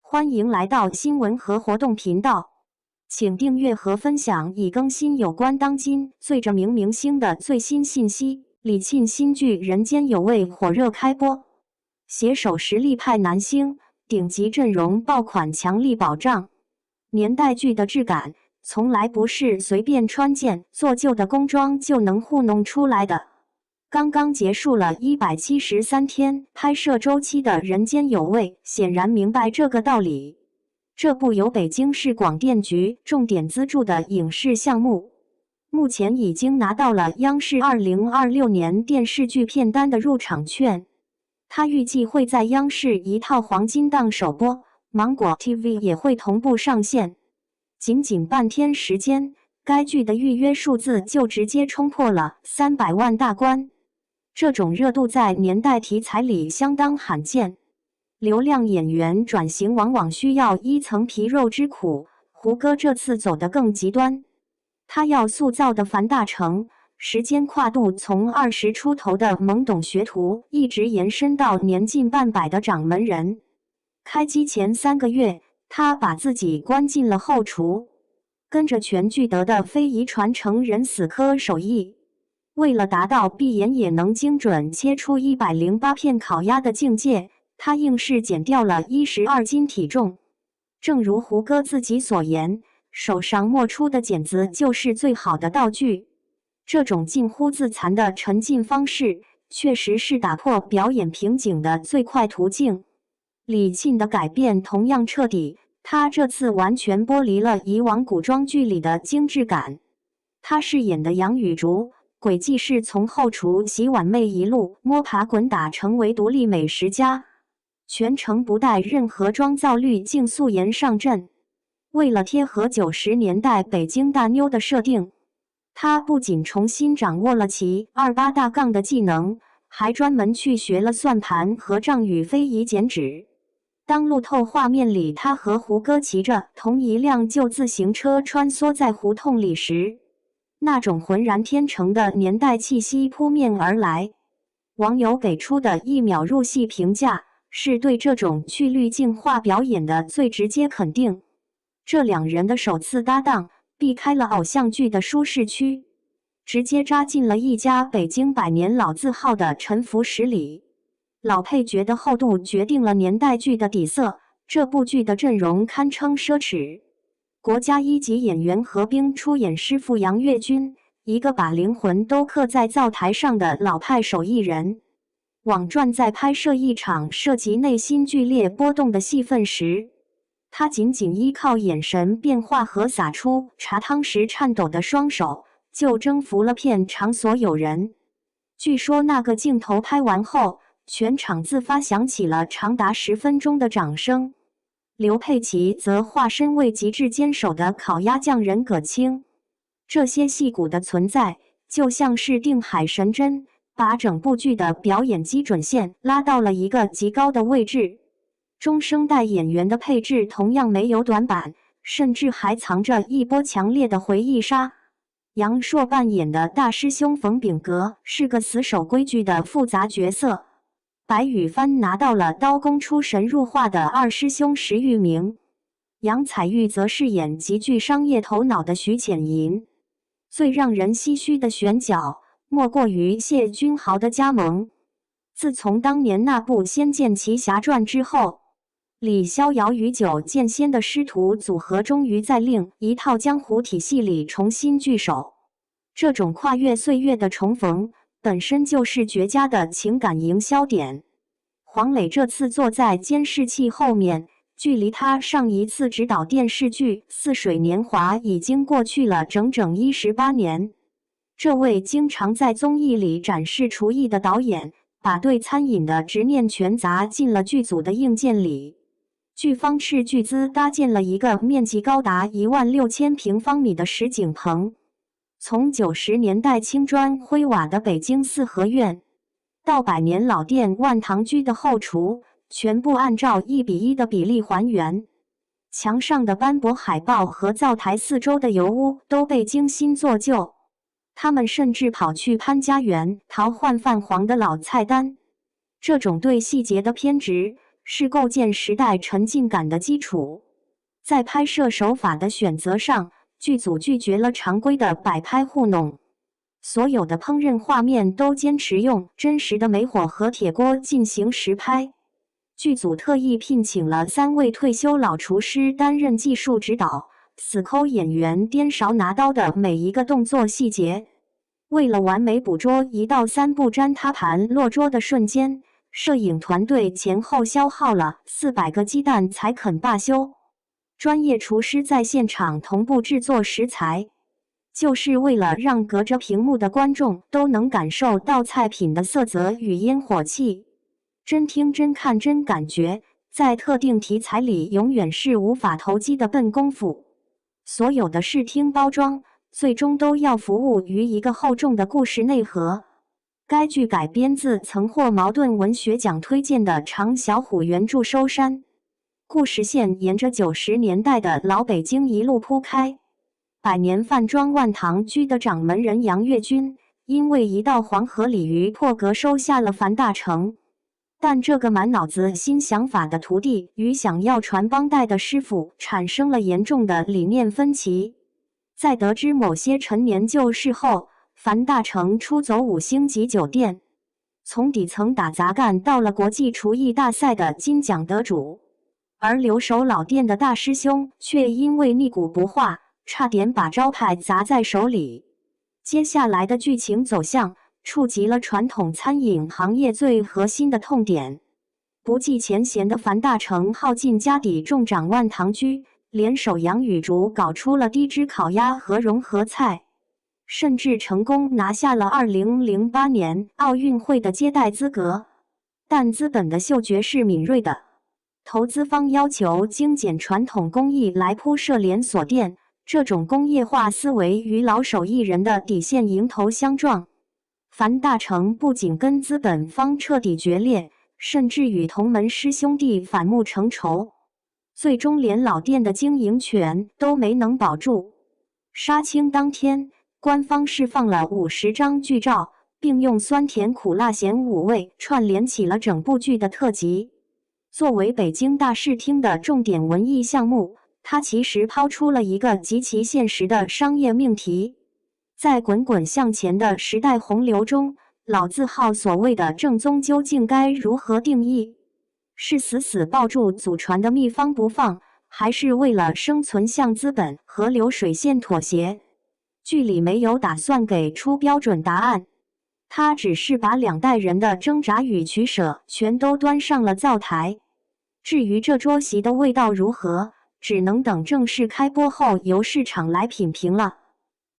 欢迎来到新闻和活动频道，请订阅和分享已更新有关当今最着名明星的最新信息。李沁新剧《人间有味》火热开播，携手实力派男星，顶级阵容爆款强力保障。年代剧的质感从来不是随便穿件做旧的工装就能糊弄出来的。刚刚结束了173天拍摄周期的《人间有味》显然明白这个道理。这部由北京市广电局重点资助的影视项目，目前已经拿到了央视2026年电视剧片单的入场券。它预计会在央视一套黄金档首播，芒果 TV 也会同步上线。仅仅半天时间，该剧的预约数字就直接冲破了300万大关。这种热度在年代题材里相当罕见。流量演员转型往往需要一层皮肉之苦，胡歌这次走得更极端。他要塑造的樊大成，时间跨度从20出头的懵懂学徒，一直延伸到年近半百的掌门人。开机前3个月，他把自己关进了后厨，跟着全聚德的非遗传承人死磕手艺。为了达到闭眼也能精准切出108片烤鸭的境界，他硬是减掉了12斤体重。正如胡歌自己所言，手上磨出的茧子就是最好的道具。这种近乎自残的沉浸方式，确实是打破表演瓶颈的最快途径。李沁的改变同样彻底，他这次完全剥离了以往古装剧里的精致感。他饰演的杨雨竹，轨迹是从后厨洗碗妹一路摸爬滚打成为独立美食家，全程不带任何妆造滤镜素颜上阵。为了贴合90年代北京大妞的设定，他不仅重新掌握了其28大杠的技能，还专门去学了算盘和仗与非遗剪纸。当路透画面里他和胡歌骑着同一辆旧自行车穿梭在胡同里时，那种浑然天成的年代气息扑面而来。网友给出的1秒入戏评价，是对这种去滤镜化表演的最直接肯定。这两人的首次搭档，避开了偶像剧的舒适区，直接扎进了一家北京百年老字号的沉浮实里。老配角的厚度决定了年代剧的底色，这部剧的阵容堪称奢侈。国家1级演员何冰出演师傅杨岳军，一个把灵魂都刻在灶台上的老派手艺人。网传在拍摄一场涉及内心剧烈波动的戏份时，他仅仅依靠眼神变化和撒出茶汤时颤抖的双手，就征服了片场所有人。据说那个镜头拍完后，全场自发响起了长达10分钟的掌声。刘佩琦则化身为极致坚守的烤鸭匠人葛青。这些戏骨的存在，就像是定海神针，把整部剧的表演基准线拉到了一个极高的位置。中生代演员的配置同样没有短板，甚至还藏着一波强烈的回忆杀。杨烁扮演的大师兄冯秉革是个死守规矩的复杂角色，白羽帆拿到了刀工出神入化的二师兄石玉明，杨采钰则饰演极具商业头脑的徐浅吟。最让人唏嘘的选角，莫过于谢君豪的加盟。自从当年那部《仙剑奇侠传》之后，李逍遥与九剑仙的师徒组合终于在另一套江湖体系里重新聚首。这种跨越岁月的重逢，本身就是绝佳的情感营销点。黄磊这次坐在监视器后面，距离他上一次执导电视剧《似水年华》已经过去了整整18年。这位经常在综艺里展示厨艺的导演，把对餐饮的执念全砸进了剧组的硬件里。剧方斥巨资搭建了一个面积高达16000平方米的实景棚。从90年代青砖灰瓦的北京四合院，到百年老店万堂居的后厨，全部按照1:1的比例还原。墙上的斑驳海报和灶台四周的油污都被精心做旧。他们甚至跑去潘家园淘换泛黄的老菜单。这种对细节的偏执，是构建时代沉浸感的基础。在拍摄手法的选择上，剧组拒绝了常规的摆拍糊弄，所有的烹饪画面都坚持用真实的煤火和铁锅进行实拍。剧组特意聘请了3位退休老厨师担任技术指导，死抠演员颠勺拿刀的每一个动作细节。为了完美捕捉1到3步沾塌盘落桌的瞬间，摄影团队前后消耗了400个鸡蛋才肯罢休。专业厨师在现场同步制作食材，就是为了让隔着屏幕的观众都能感受到菜品的色泽与烟火气。真听真看真感觉，在特定题材里永远是无法投机的笨功夫。所有的视听包装，最终都要服务于一个厚重的故事内核。该剧改编自曾获茅盾文学奖推荐的长小虎原著《收山》，故事线沿着90年代的老北京一路铺开。百年饭庄万堂居的掌门人杨月军，因为一道黄河鲤鱼破格收下了樊大成。但这个满脑子新想法的徒弟与想要传帮带的师傅产生了严重的理念分歧。在得知某些陈年旧事后，樊大成出走5星级酒店，从底层打杂干到了国际厨艺大赛的金奖得主。而留守老店的大师兄却因为逆骨不化，差点把招牌砸在手里。接下来的剧情走向触及了传统餐饮行业最核心的痛点。不计前嫌的樊大成耗尽家底重掌万堂居，联手杨雨竹搞出了低脂烤鸭和融合菜，甚至成功拿下了2008年奥运会的接待资格。但资本的嗅觉是敏锐的，投资方要求精简传统工艺来铺设连锁店，这种工业化思维与老手艺人的底线迎头相撞。樊大成不仅跟资本方彻底决裂，甚至与同门师兄弟反目成仇，最终连老店的经营权都没能保住。杀青当天，官方释放了50张剧照，并用酸甜苦辣咸5味串联起了整部剧的特辑。作为北京大视听的重点文艺项目，它其实抛出了一个极其现实的商业命题。在滚滚向前的时代洪流中，老字号所谓的正宗究竟该如何定义？是死死抱住祖传的秘方不放，还是为了生存向资本和流水线妥协？剧里没有打算给出标准答案，它只是把2代人的挣扎与取舍全都端上了灶台。至于这桌席的味道如何，只能等正式开播后由市场来品评了。